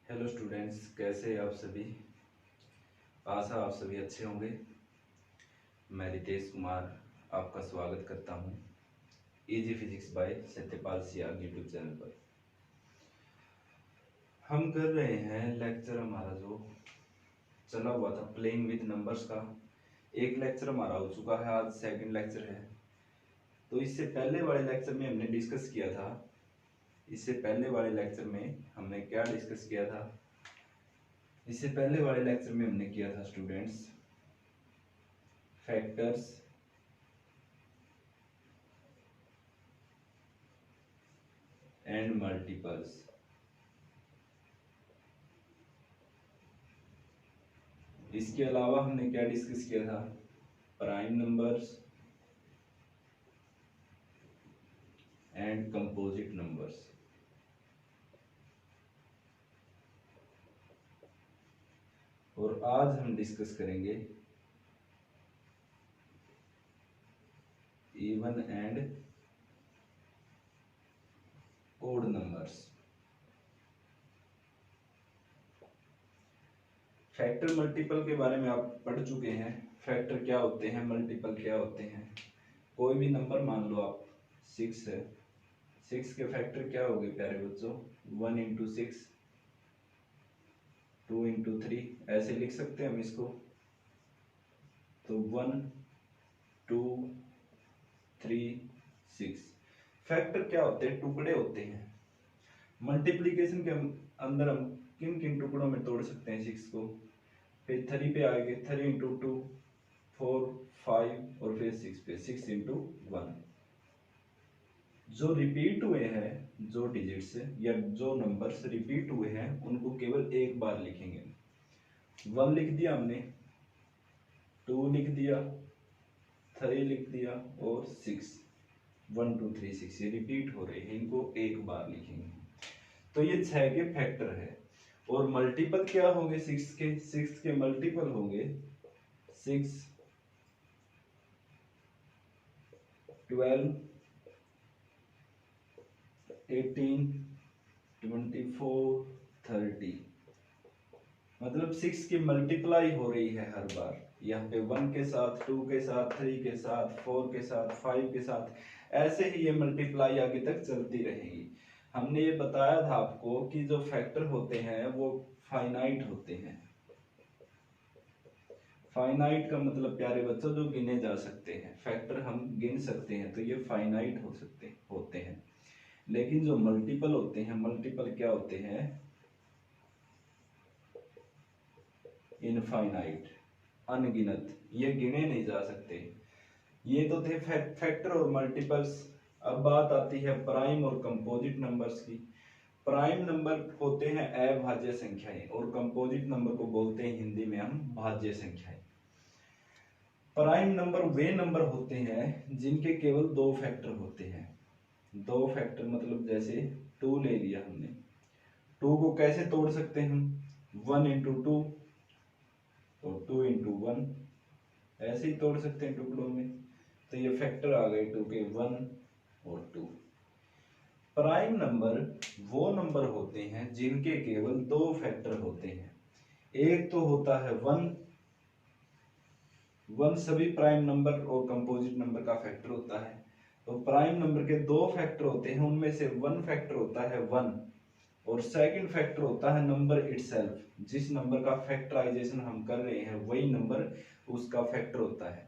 Hello students, कैसे हैं आप सभी। आशा आप सभी अच्छे होंगे। मैं रितेश कुमार आपका स्वागत करता हूं easy physics bye Satyapal Siyag YouTube channel पर। हम कर रहे हैं लेक्चर हमारा जो चला हुआ था प्लेइंग विद नंबर्स का। एक लेक्चर हमारा हो चुका है, आज सेकंड लेक्चर है। तो इससे पहले वाले लेक्चर में हमने डिस्कस किया था इससे पहले वाले लेक्चर में हमने क्या डिस्कस किया था इससे पहले वाले लेक्चर में हमने किया था स्टूडेंट्स फैक्टर्स एंड मल्टीपल्स। इसके अलावा हमने क्या डिस्कस किया था, prime numbers and composite numbers. और आज हम डिस्कस करेंगे even and odd numbers. Factor multiple के बारे में आप पढ़ चुके हैं। फैक्टर क्या होते हैं, मल्टीपल क्या होते हैं। कोई भी नंबर मान लो आप 6 है, 6 के फैक्टर क्या हो गए प्यारे बच्चों, 1 इंटू 6, 2 इंटू 3, ऐसे लिख सकते हैं हम इसको। तो 1 2 3 6 फैक्टर क्या होते हैं, टुकड़े होते हैं। मल्टीप्लिकेशन के अंदर हम किन किन टुकड़ों में तोड़ सकते हैं 6 को। फिर 3 पे आएंगे, 3 इंटू 2 4 5 और फिर 6 पे 6 इंटू 1। जो रिपीट हुए हैं, जो डिजिट्स या जो नंबर्स रिपीट हुए हैं उनको केवल एक बार लिखेंगे। 1 लिख दिया हमने, 2 लिख दिया, 3 लिख दिया और 6, 1 2 3 6 ये रिपीट हो रहे हैं, इनको एक बार लिखेंगे। तो ये 6 के फैक्टर है। और मल्टीपल क्या होंगे 6 के मल्टीपल होंगे 6 12 18 24 30। मतलब 6 की मल्टीप्लाई हो रही है हर बार। यहाँ पे 1 के साथ, 2 के साथ, 3 के साथ, 4 के साथ, 5 के साथ, ऐसे ही ये मल्टीप्लाई आगे तक चलती रहेगी। हमने ये बताया था आपको कि जो फैक्टर होते हैं वो फाइनाइट होते हैं। फाइनाइट का मतलब प्यारे बच्चों जो गिने जा सकते हैं। फैक्टर हम गिन सकते हैं तो ये फाइनाइट होते हैं। लेकिन जो मल्टीपल होते हैं, मल्टीपल क्या होते हैं, इनफाइनाइट, अनगिनत, ये गिने नहीं जा सकते। ये तो थे फैक्टर और मल्टीपल्स। अब बात आती है प्राइम और कंपोजिट नंबर्स की। प्राइम नंबर होते हैं अभाज्य संख्याएं और कंपोजिट नंबर को बोलते हैं हिंदी में हम भाज्य संख्याएं। प्राइम नंबर वे नंबर होते हैं जिनके केवल 2 फैक्टर होते हैं। 2 फैक्टर मतलब जैसे 2 ले लिया हमने, 2 को कैसे तोड़ सकते हैं हम, 1 इंटू 2 और 2 इंटू 1, ऐसे ही तोड़ सकते हैं टुकड़ों में। तो ये फैक्टर आ गए 2 के, 1 और 2। प्राइम नंबर वो नंबर होते हैं जिनके केवल 2 फैक्टर होते हैं। एक तो होता है 1 सभी प्राइम नंबर और कंपोजिट नंबर का फैक्टर होता है। तो प्राइम नंबर के 2 फैक्टर होते हैं, उनमें से 1 फैक्टर होता है 1 और सेकंड फैक्टर होता है नंबर इटसेल्फ। जिस नंबर का फैक्टराइजेशन हम कर रहे हैं वही नंबर उसका फैक्टर होता है।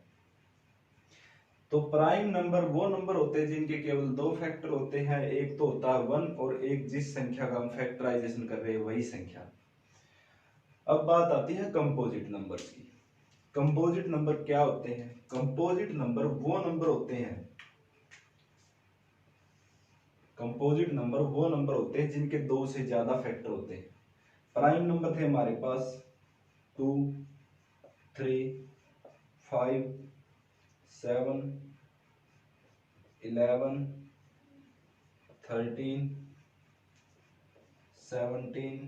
तो प्राइम नंबर वो नंबर होते हैं जिनके केवल 2 फैक्टर होते हैं। एक तो होता है 1 और एक जिस संख्या का हम फैक्टराइजेशन कर रहे हैं वही संख्या। अब बात आती है कंपोजिट नंबर्स की। कंपोजिट नंबर क्या होते हैं, कंपोजिट नंबर वो नंबर होते हैं, कंपोजिट नंबर वो नंबर होते हैं जिनके 2 से ज्यादा फैक्टर होते हैं। प्राइम नंबर थे हमारे पास 2 3 5 7 11 13 17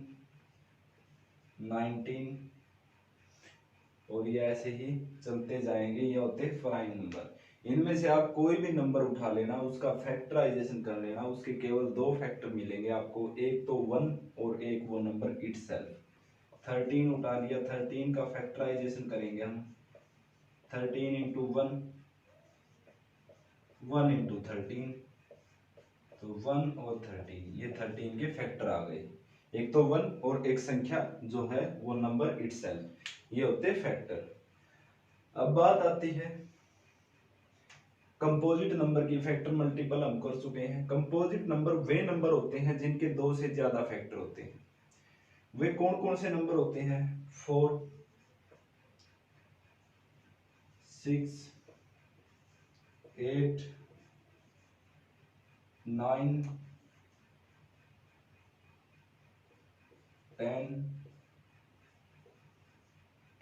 19 और ये ऐसे ही चलते जाएंगे। ये होते हैं प्राइम नंबर। इनमें से आप कोई भी नंबर उठा लेना, उसका फैक्टराइजेशन कर लेना, उसके केवल 2 फैक्टर मिलेंगे आपको, एक तो 1 और एक वो नंबर इटसेल्फ। 13 उठा लिया, 13 का फैक्टराइजेशन करेंगे हम। 13 इंटू 1, 1 इंटू 13, तो 1 और 13, ये 13 के फैक्टर आ गए। एक तो 1 और एक संख्या जो है वो नंबर इटसेल्फ, ये होते फैक्टर। अब बात आती है कंपोजिट नंबर की। फैक्टर मल्टीपल हम कर चुके हैं। कंपोजिट नंबर वे नंबर होते हैं जिनके दो से ज्यादा फैक्टर होते हैं। वे कौन कौन से नंबर होते हैं? 4, 6, 8, 9, 10,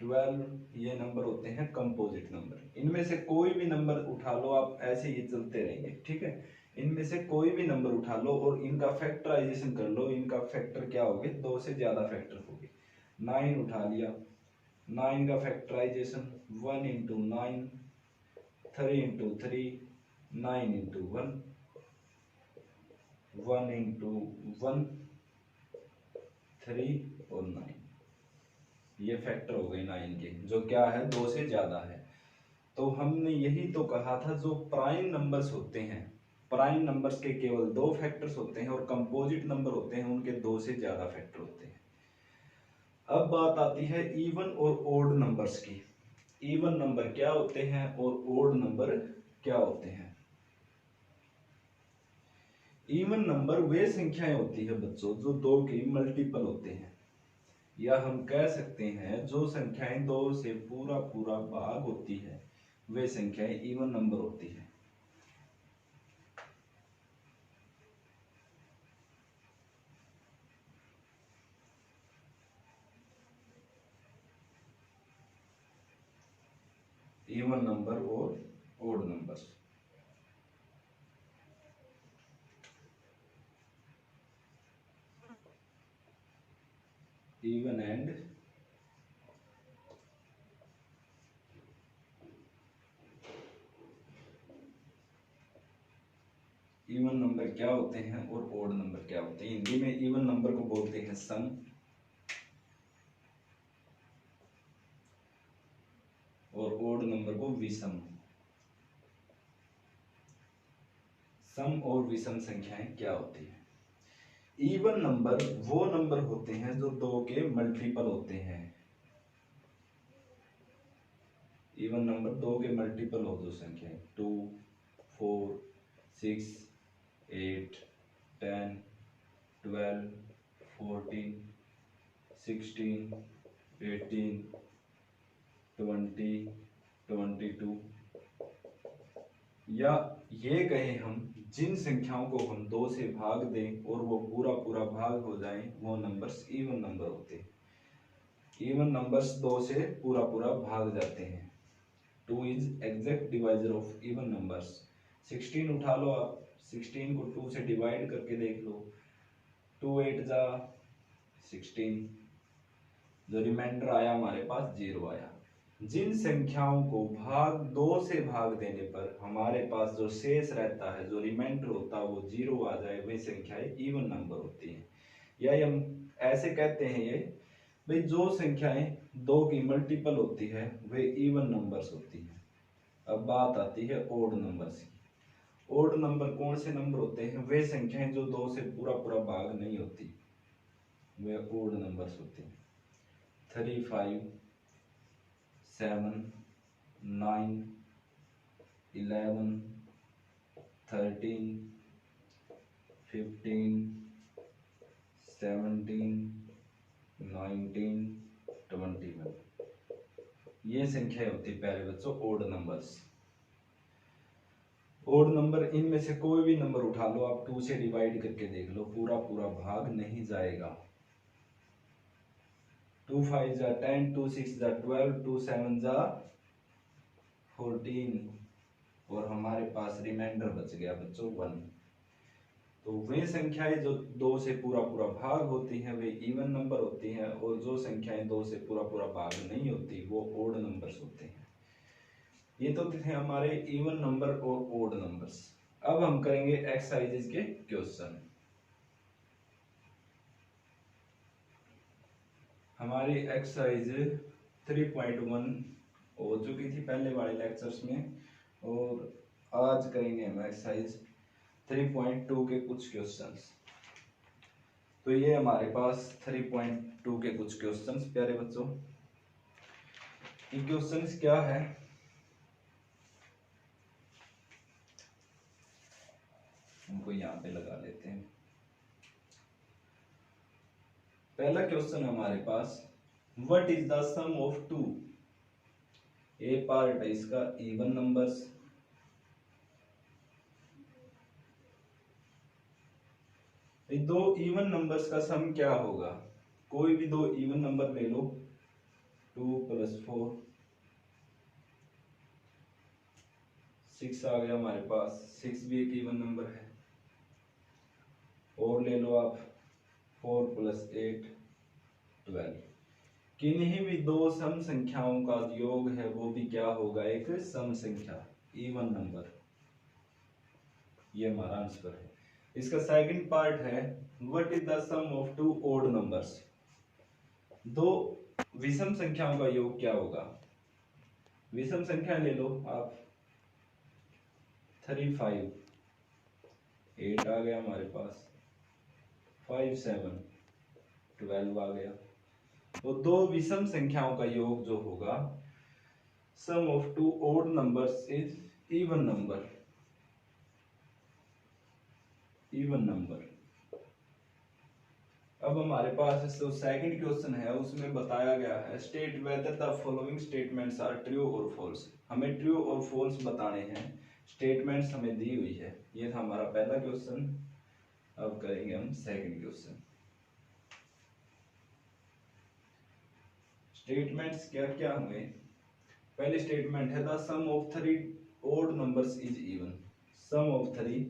12, ये नंबर होते हैं कंपोजिट नंबर। इनमें से कोई भी नंबर उठा लो आप, ऐसे ये चलते रहेंगे, ठीक है। इनमें से कोई भी नंबर उठा लो और इनका फैक्टराइजेशन कर लो। इनका फैक्टर क्या होंगे? दो से ज्यादा फैक्टर होंगे। 9 उठा लिया, 9 का factorization 1 into 9, 3 into 3, 9 into 1, 1 into 1, 3 और 9, ये फैक्टर हो गए 9 के, जो क्या है? दो से ज्यादा है। तो हमने यही तो कहा था, जो प्राइम नंबर्स होते हैं, प्राइम नंबर्स के केवल दो फैक्टर्स होते हैं और कंपोजिट नंबर होते हैं उनके दो से ज्यादा फैक्टर होते हैं। अब बात आती है इवन और ओड नंबर्स की। इवन नंबर क्या होते हैं और ओड नंबर क्या होते हैं? इवन नंबर वे संख्याएं होती है बच्चों जो दो के मल्टीपल होते हैं, या हम कह सकते हैं जो संख्याएं दो से पूरा पूरा भाग होती है वे संख्याएं इवन नंबर होती है। इवन नंबर और odd numbers. Even and even number क्या होते हैं और ओड नंबर क्या होते हैं? हिंदी में इवन नंबर को बोलते हैं सम, और ओड नंबर को विषम। सम और विषम संख्याएं क्या होती है? इवन नंबर वो नंबर होते हैं जो दो के मल्टीपल होते हैं। इवन नंबर दो के मल्टीपल हो जो संख्या 2, 4, 6, 8, 10, 12, 14, 16, 18, 20, 22, या ये कहें हम जिन संख्याओं को हम दो से भाग दें और वो पूरा पूरा भाग हो जाएं, वो नंबर्स इवन नंबर होते हैं। इवन नंबर्स दो से पूरा पूरा भाग जाते हैं। 2 is exact divisor of even numbers. 16 उठा लो आप, 16 को 2 से डिवाइड करके देख लो, 2 8 जा 16, जो रिमाइंडर आया हमारे पास 0 आया। जिन संख्याओं को भाग दो से भाग देने पर हमारे पास जो शेष रहता है, जो रिमाइंडर होता है, वो 0 आ जाए, वे संख्याएं इवन नंबर होती हैं। या हम ऐसे कहते हैं ये भाई, जो संख्याएं दो की मल्टीपल होती है वे इवन नंबर्स होती हैं। अब बात आती है ओड नंबर्स की। ओड नंबर कौन से नंबर होते हैं? वे संख्याएं जो दो से पूरा पूरा भाग नहीं होती, वे ओड नंबर्स होते हैं। 3, 5, 7, 9, 11, 13, 15, 17, 19, 21, ये संख्या होती है प्यारे बच्चों ओड नंबर्स। ओड नंबर, इनमें से कोई भी नंबर उठा लो आप, 2 से डिवाइड करके देख लो, पूरा पूरा भाग नहीं जाएगा। 2 5 जा 10, 2 6 जा 12, 2 7 जा 14, और हमारे पास रिमाइंडर बच गया बच्चों 1। तो वे संख्याएं जो दो से पूरा पूरा भाग होती हैं वे इवन नंबर होती हैं, और जो संख्याएं दो से पूरा पूरा भाग नहीं होती वो ओड नंबर्स होते हैं। ये तो थे हमारे इवन नंबर और ओड नंबर्स। अब हम करेंगे एक्सरसाइजेज के क्वेश्चन। हमारी एक्सरसाइज 3.1 हो चुकी थी पहले वाले लेक्चर्स में, और आज करेंगे हम एक्सरसाइज 3.2 के कुछ क्वेश्चंस। तो ये हमारे पास 3.2 के कुछ क्वेश्चंस प्यारे बच्चों। ये क्वेश्चंस क्या है, हमको यहाँ पे लगा लेते हैं। पहला क्वेश्चन हमारे पास, what is the sum of two, A part है इसका इवन नंबर्स, दो इवन नंबर्स का सम क्या होगा। कोई भी दो इवन नंबर ले लो, 2 + 4 6 आ गया हमारे पास, 6 भी एक इवन नंबर है। और ले लो आप 4 + 8 12। किन्हीं भी दो सम संख्याओं का योग है वो भी क्या होगा, एक सम संख्या, इवन नंबर। ये हमारा आंसर है। इसका सेकंड पार्ट है, what is the sum of two odd numbers, दो विषम संख्याओं का योग क्या होगा। विषम संख्या ले लो आप, 3 5 8 आ गया हमारे पास, 5 7 12 आ गया। तो दो विषम संख्याओं का योग जो होगा, sum of two odd numbers is even number, even number. अब हमारे पास जो सेकंड क्वेश्चन है उसमें बताया गया है, state whether the following statements are true और फॉल्स। हमें ट्रू और फॉल्स बताने हैं, स्टेटमेंट्स हमें दी हुई है। ये था हमारा पहला क्वेश्चन। अब करेंगे हम सेकंड क्वेश्चन। स्टेटमेंट्स क्या क्या होंगे। पहली स्टेटमेंट है, the sum of 3 odd numbers is even. Sum of 3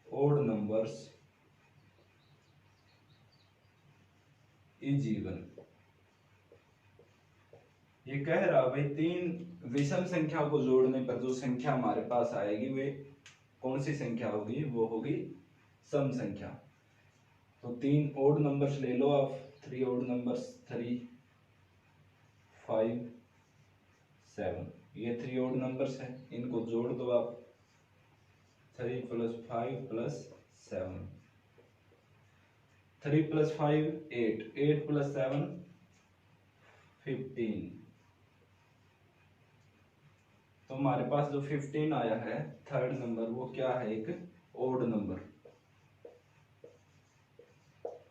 odd numbers is even। ये कह रहा भाई तीन विषम संख्याओं को जोड़ने पर जो संख्या हमारे पास आएगी वे कौन सी संख्या होगी, वो होगी सम संख्या। तो 3 ओड नंबर्स ले लो आप, 3 ओड नंबर्स, 3 5 7, ये 3 ओड नंबर्स है, इनको जोड़ दो आप, 3 + 5 + 7, 3 + 5 8, 8 + 7 15। तो हमारे पास जो 15 आया है थर्ड नंबर, वो क्या है, एक ओड नंबर।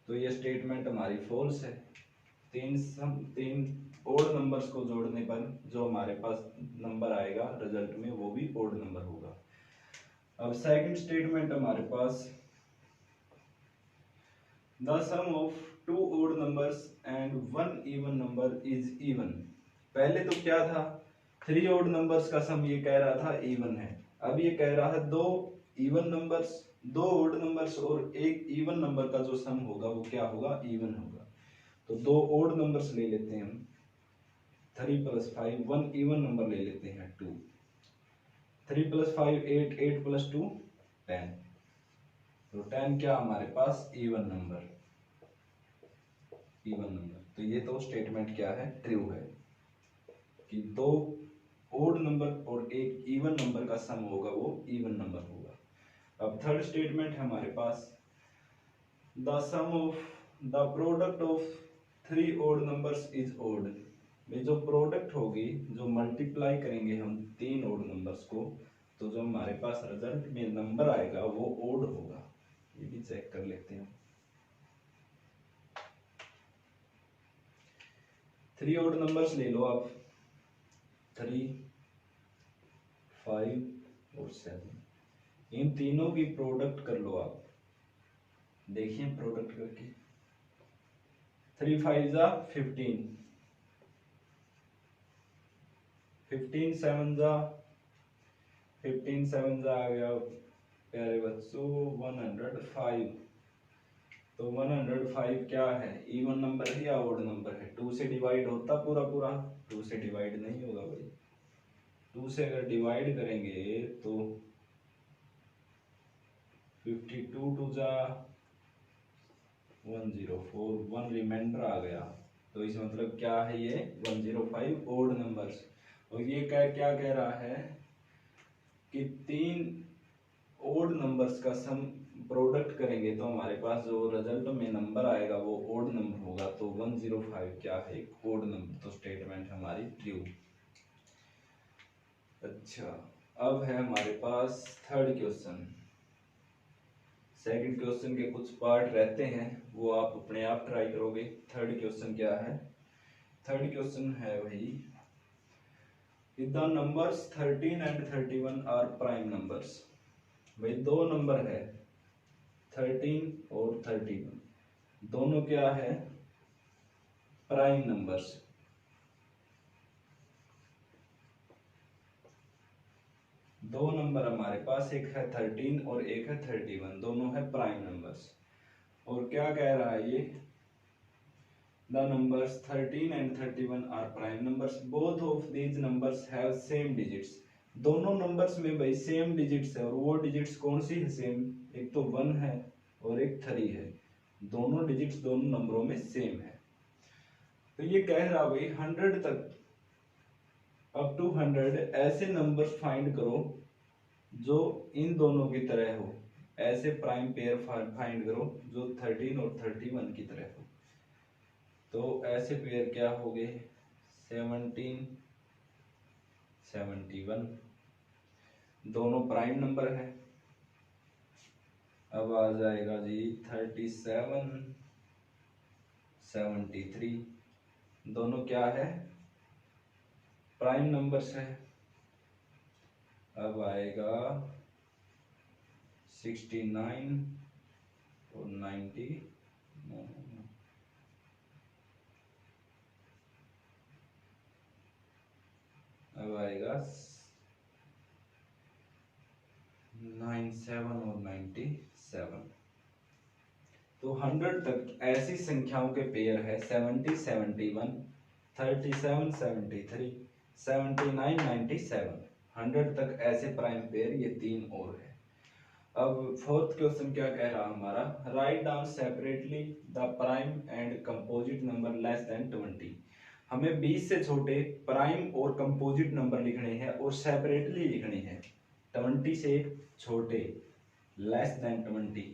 तो ये स्टेटमेंट हमारी फॉल्स है। तीन ओड नंबर्स को जोड़ने पर जो हमारे पास नंबर आएगा रिजल्ट में, वो भी ओड नंबर होगा। अब सेकंड स्टेटमेंट हमारे पास, the sum of 2 odd numbers and 1 even number is even. पहले तो क्या था, 3 ओड नंबर्स का सम ये कह रहा था इवन है। अब ये कह रहा है दो इवन नंबर्स, 2 ओड नंबर्स और एक इवन नंबर का जो सम होगा वो क्या होगा, इवन होगा। तो 2 ओड नंबर्स ले लेते हैं हम, 3 + 5, 1 इवन नंबर ले लेते हैं 2, 3 + 5 8, 8 + 2 10। तो 10 क्या हमारे पास, इवन नंबर, इवन नंबर। तो ये तो स्टेटमेंट क्या है, ट्रू है कि 2 ओड नंबर और एक इवन नंबर का सम होगा वो इवन नंबर होगा। अब थर्ड स्टेटमेंट है हमारे पास, the sum of the product of 3 odd numbers is odd. ये जो प्रोडक्ट होगी, जो मल्टीप्लाई करेंगे हम 3 ओड नंबर्स को, तो जो हमारे पास रिजल्ट में नंबर आएगा वो ओड होगा। ये भी चेक कर लेते हैं। 3 ओड नंबर्स ले लो आप, 3 5 और 7, इन तीनों की प्रोडक्ट कर लो आप। देखिए प्रोडक्ट करके, 3 5 जा 15, 15 7 जा 15 7 जा आ गया प्यारे बच्चों 105। तो 105 क्या है, इवन नंबर है या ओड नंबर है। 2 से डिवाइड होता पूरा पूरा, 2 से डिवाइड नहीं होगा भाई। 2 से अगर डिवाइड करेंगे तो 52 टू जा 104, 1 रिमाइंडर आ गया। तो इस मतलब क्या है ये 105 ओड नंबर्स। और ये क्या कह रहा है कि 3 ओड नंबर्स का सम प्रोडक्ट करेंगे तो हमारे पास जो रिजल्ट में नंबर आएगा वो ओड नंबर होगा। तो 105 क्या है, एक ओड नंबर। तो स्टेटमेंट हमारी ट्रू। अच्छा, अब है हमारे पास थर्ड क्वेश्चन। सेकंड क्वेश्चन के कुछ पार्ट रहते हैं, वो आप अपने आप ट्राई करोगे। थर्ड क्वेश्चन क्या है? थर्ड क्वेश्चन है भाई, if the numbers 13 and 31 are prime numbers. भाई दो नंबर है 13 और 31, दोनों क्या है? Prime numbers. दो नंबर हमारे पास, एक है 13 और एक है 31, दोनों है प्राइम नंबर्स। और क्या कह रहा है ये, the numbers 13 and 31 are prime numbers, both of these numbers have same digits. दोनों नंबर्स में भाई सेम डिजिट्स है, और वो डिजिट्स कौन सी है सेम? एक तो 1 है और एक 3 है, दोनों डिजिट्स दोनों नंबरों में सेम है। तो ये कह रहा भाई 100 तक, अप टू 100 ऐसे नंबर्स फाइंड करो जो इन दोनों की तरह हो। ऐसे प्राइम पेयर फाइंड करो जो 13 और 31 की तरह हो। तो ऐसे पेयर क्या हो गए? 17, 71, दोनों प्राइम नंबर है। अब आ जाएगा जी 37, 73, दोनों क्या है? प्राइम नंबर्स है। अब आएगा 69 और 90, अब आएगा 97 और 97। तो 100 तक ऐसी संख्याओं के पेयर है 70, 71, 37, 73, 79, 97। 100 तक ऐसे प्राइम पेयर ये तीन और है। अब फोर्थ क्वेश्चन क्या कह रहा हमारा, write down separately the prime and composite number less than 20। हमें 20 से छोटे प्राइम और कंपोजिट नंबर लिखने हैं और सेपरेटली लिखने हैं। 20 से छोटे, less than 20,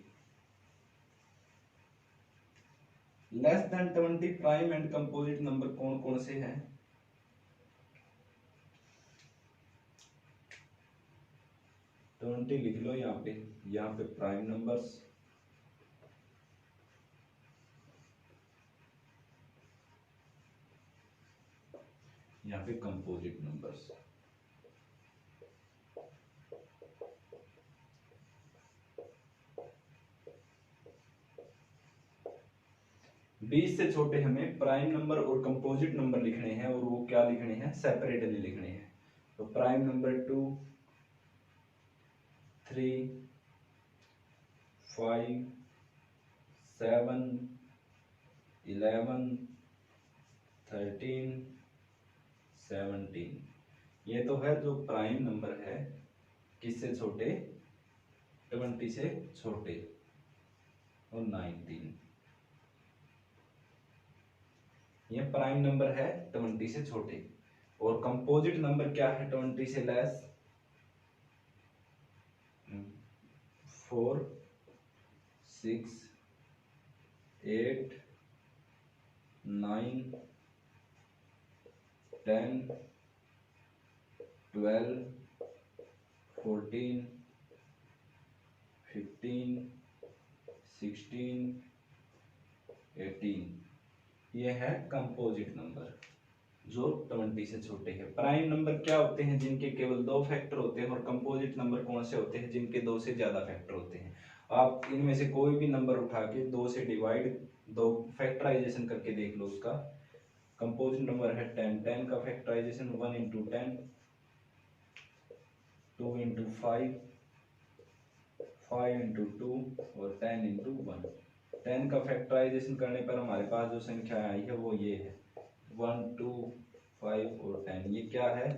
less than 20 prime and composite number कौन कौन से हैं? लिख लो यहाँ पे प्राइम नंबर्स, यहाँ पे कंपोजिट नंबर्स। बीस से छोटे हमें प्राइम नंबर और कंपोजिट नंबर लिखने हैं, और वो क्या लिखने हैं? सेपरेटली लिखने हैं। तो प्राइम नंबर 2, 3, 5, 7, 11, 13, 17। ये तो है जो प्राइम नंबर है, किससे छोटे? 20 से छोटे, और 19। ये प्राइम नंबर है 20 से छोटे। और कंपोजिट नंबर क्या है 20 से लेस? 4, 6, 8, 9, 10, 12, 14, 15, 16, 18। ये है कंपोजिट नंबर जो 20 से छोटे हैं। प्राइम नंबर क्या होते हैं? जिनके केवल 2 फैक्टर होते हैं। और कंपोजिट नंबर कौन से होते हैं? जिनके 2 से ज्यादा फैक्टर होते हैं। आप इनमें से कोई भी नंबर उठा के 2 से डिवाइड, 2 फैक्टराइजेशन करके देख लो उसका। कंपोजिट नंबर है 10, 10 का फैक्टराइजेशन 1 इंटू 10, 2 इंटू 5, 5 इंटू 2 और 10 इंटू 1। 10 का फैक्टराइजेशन करने पर हमारे पास जो संख्या आई है वो ये है 1, 2, 5 और 10। ये क्या है?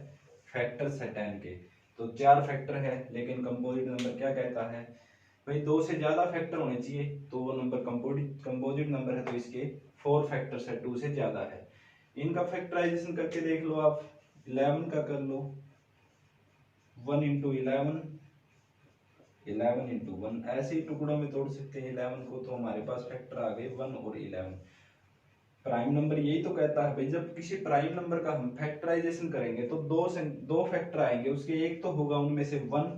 फैक्टर्स है 10 के। तो 4 फैक्टर है, लेकिन कंपोजिट नंबर क्या कहता है भाई 2 से ज्यादा फैक्टर होने चाहिए, तो वो नंबर कंपोजिट नंबर है, तो इसके 4 फैक्टर्स है, 2 से ज्यादा है। इनका फैक्टराइजेशन करके देख लो आप, 11 का कर लो, 1 इंटू 11, 11 इंटू 1, ऐसे ही टुकड़ों में तोड़ सकते हैं 11 को, तो हमारे पास फैक्टर आ गए 1 और 11। प्राइम नंबर यही तो कहता है भाई, जब किसी प्राइम नंबर का हम फैक्टराइजेशन करेंगे तो दो फैक्टर आएंगे, उसके एक तो होगा उनमें से 1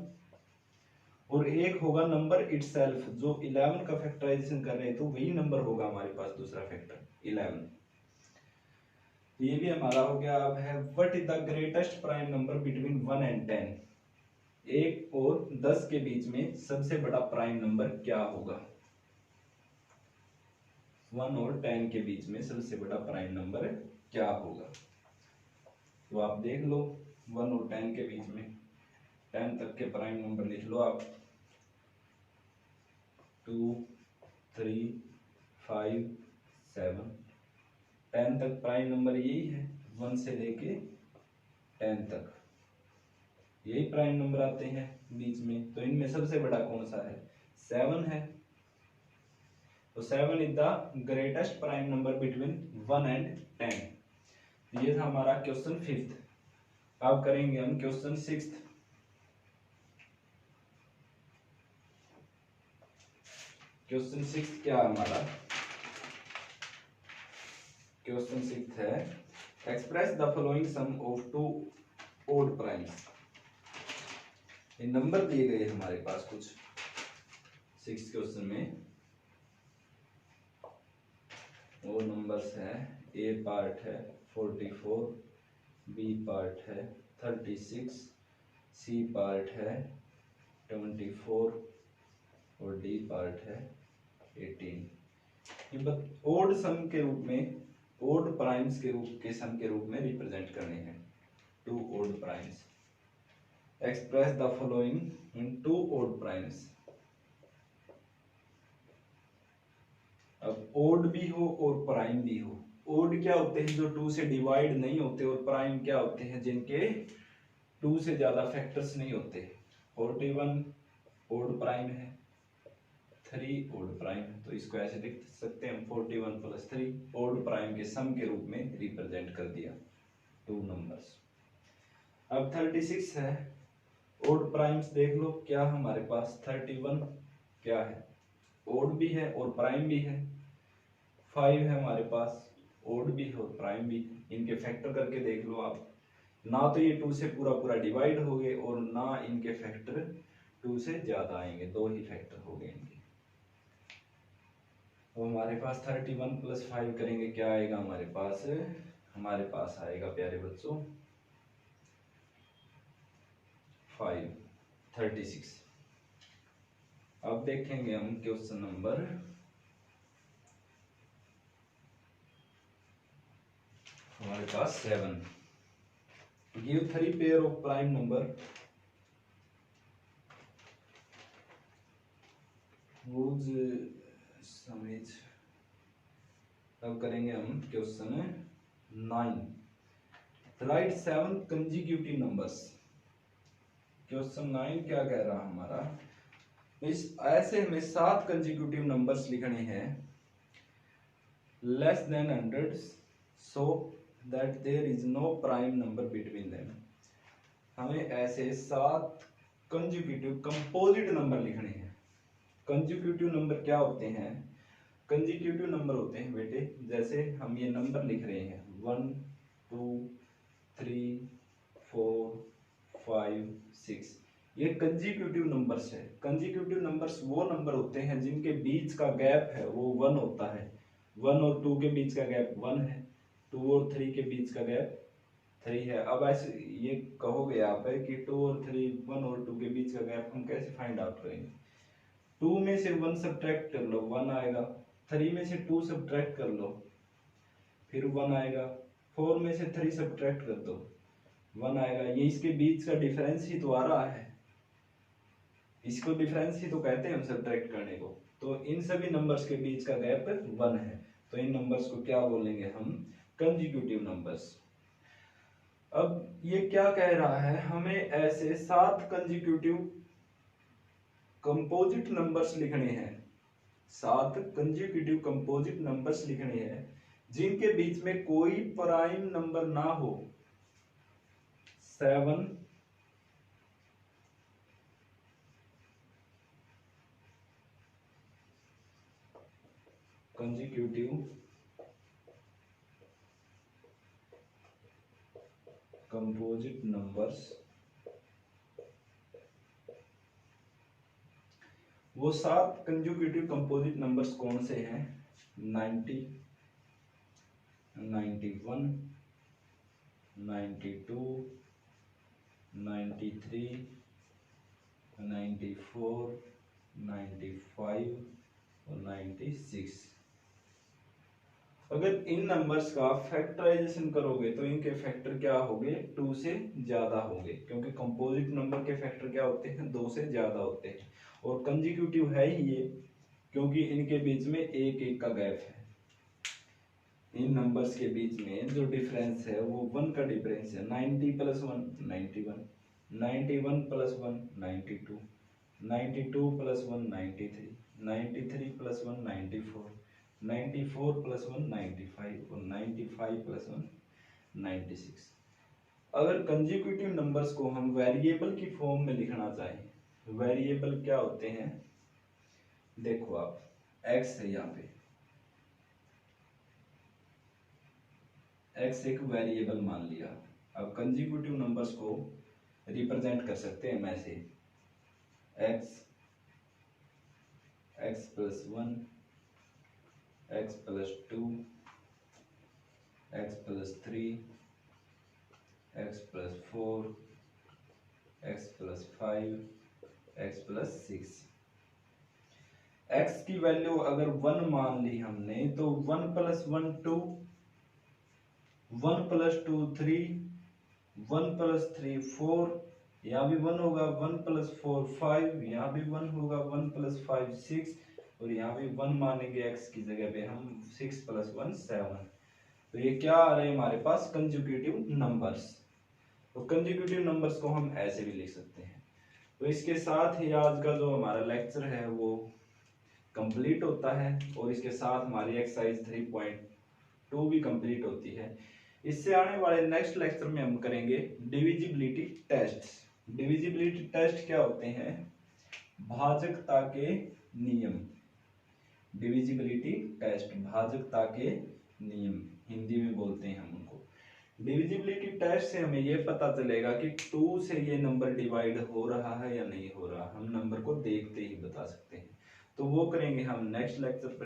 और एक होगा नंबर इटसेल्फ, जो 11 का फैक्टराइजेशन कर रहे हैं तो वही नंबर होगा हमारे पास दूसरा फैक्टर 11। ये भी हमारा हो गया। अब है what is the greatest prime number between 1 and 10, 1 और 10 के बीच में सबसे बड़ा प्राइम नंबर क्या होगा? 1 और 10 के बीच में सबसे बड़ा प्राइम नंबर क्या होगा? तो आप देख लो 1 और 10 के बीच में 10 तक के प्राइम नंबर लिख लो आप, 2, 3, 5, 7। 10 तक प्राइम नंबर यही है, 1 से लेके 10 तक यही प्राइम नंबर आते हैं बीच में। तो इनमें सबसे बड़ा कौन सा है? 7 है। तो 7 is the greatest prime number between 1 and 10। ये था हमारा क्वेश्चन 5th। अब करेंगे हम क्वेश्चन 6th। क्वेश्चन 6th क्या हमारा? क्वेश्चन 6th है express the following sum of 2 odd primes. ये नंबर दिए गए हमारे पास कुछ 6th क्वेश्चन में, वो नंबर्स है, ए पार्ट है 44, बी पार्ट है 36, सी पार्ट है 24 और डी पार्ट है 18। ये ओड सम के रूप में, ओड प्राइम्स के सम के रूप में रिप्रेजेंट करने हैं। 2 odd primes. Express the following in 2 odd primes. अब ओड भी हो और प्राइम भी हो। ओड क्या होते हैं? जो 2 से डिवाइड नहीं होते, और प्राइम क्या होते हैं? जिनके 2 से ज्यादा फैक्टर्स नहीं होते। 41 ओड प्राइम है, 3 ओड प्राइम है, तो इसको ऐसे लिख सकते हैं 41 + 3 ओड प्राइम के सम के रूप में रिप्रेजेंट कर दिया 2 नंबर्स। अब 36 है, ओड प्राइम्स देख लो क्या हमारे पास, 31 क्या है? ओड भी है और प्राइम भी है। 5 है हमारे पास, ओड भी है और प्राइम भी है। इनके फैक्टर करके देख लो आप, ना तो ये 2 से पूरा पूरा डिवाइड हो गए और ना इनके फैक्टर 2 से ज्यादा आएंगे, 2 ही फैक्टर हो गए इनके। तो हमारे पास 31 + 5 करेंगे, क्या आएगा हमारे पास? हमारे पास आएगा प्यारे बच्चों 5, 36। अब देखेंगे हम क्वेश्चन नंबर हमारे पास 7। Give 3 pair of prime number whose Samej. अब करेंगे हम question 9। Right 7 consecutive numbers. Question 9 क्या कह रहा हमारा? इस ऐसे में 7 कंसेक्यूटिव नंबर्स लिखने हैं less than 100 so that there is no prime number between them. हमें ऐसे 7 कंसेक्यूटिव कंपोजिट नंबर लिखने हैं। कंसेक्यूटिव नंबर क्या होते हैं? कंसेक्यूटिव नंबर होते हैं बेटे, जैसे हम ये नंबर लिख रहे हैं 1, 2, 3, 4, 5, 6, ये कंसेक्यूटिव नंबर्स है। कंसेक्यूटिव नंबर्स वो नंबर होते हैं जिनके बीच का गैप है वो 1 होता है। 1 और 2 के बीच का गैप 1 है, 2 और 3 के बीच का गैप 3 है। अब ऐसे ये कहोगे आप है कि 2 और 3, 1 और 2 के बीच का गैप हम कैसे फाइंड आउट करेंगे? 2 में से 1 सब्ट्रैक्ट कर लो, 1 आएगा। 3 में से 2 सब्ट्रैक्ट कर लो, फिर 1 आएगा। 4 में से 3 सब्ट्रैक्ट कर दो, 1 आएगा। ये इसके बीच का डिफरेंस ही तो आ रहा है, इसको डिफरेंस ही तो कहते हैं हम सब्ट्रैक्ट करने को। तो इन सभी नंबर्स के बीच का गैप 1 है, तो इन नंबर्स को क्या बोलेंगे हम? Consecutive numbers. अब ये क्या कह रहा है? हमें ऐसे 7 कंसेक्यूटिव कंपोजिट नंबर्स लिखने हैं, 7 कंसेक्यूटिव कंपोजिट नंबर्स लिखने हैं जिनके बीच में कोई प्राइम नंबर ना हो। 7 कंसेक्यूटिव कंपोजिट नंबर्स, वो 7 कंसेक्यूटिव कंपोजिट नंबर्स कौन से हैं? 90, 91, 92, 93, 94, 95 और 96। अगर इन नंबर्स का फैक्टराइजेशन करोगे तो इनके फैक्टर क्या होंगे? 2 से ज्यादा होंगे, क्योंकि कंपोजिट नंबर के फैक्टर क्या होते हैं? 2 से ज्यादा होते हैं। और कंसेक्यूटिव है ही ये, क्योंकि इनके बीच में एक एक का गैप है। इन नंबर्स के बीच में जो डिफरेंस है वो 1 का डिफरेंस है। 90 + 1 91, 91 + 1 92, 92 + 1 93, 93 + 1 94, 94 + 1 95 और 95 + 1 96। अगर कंसेक्यूटिव नंबर्स को हम वेरिएबल की फॉर्म में लिखना चाहें, वेरिएबल क्या होते हैं? देखो आप, x है यहाँ पे, x एक वेरिएबल मान लिया। अब कंसेक्यूटिव नंबर्स को रिप्रेजेंट कर सकते हैं ऐसे, x + 1, x + 2, x + 3, x + 4, x + 5, x + 6। x की वैल्यू अगर 1 मान ली हमने तो 1 + 1 2, 1 + 2 3, 1 + 3 4, यहाँ भी 1 होगा, 1 + 4 5, यहाँ भी 1 होगा, 1 + 5 6 और यहाँ भी 1 मानेंगे x की जगह पे हम, 6 + 1 7। तो ये क्या आ रहे हैं हमारे पास? Consecutive numbers. तो कंसेक्यूटिव नंबर्स को हम ऐसे भी लिख सकते हैं। तो इसके साथ ही आज का जो हमारा लेक्चर है वो कंप्लीट होता है और इसके साथ हमारी एक्सरसाइज 3.2 भी कंप्लीट होती है। इससे आने वाले नेक्स्ट लेक्चर में हम करेंगे डिविजिबिलिटी टेस्ट। डिविजिबिलिटी टेस्ट क्या होते हैं? भाजकता के नियम। डिविजिबिलिटी टेस्ट, भाजकता के नियम हिंदी में बोलते हैं हम उनको। डिविजिबिलिटी टेस्ट से हमें ये पता चलेगा कि 2 से ये नंबर डिवाइड हो रहा है या नहीं हो रहा, हम नंबर को देखते ही बता सकते हैं। तो वो करेंगे हम नेक्स्ट लेक्चर पर।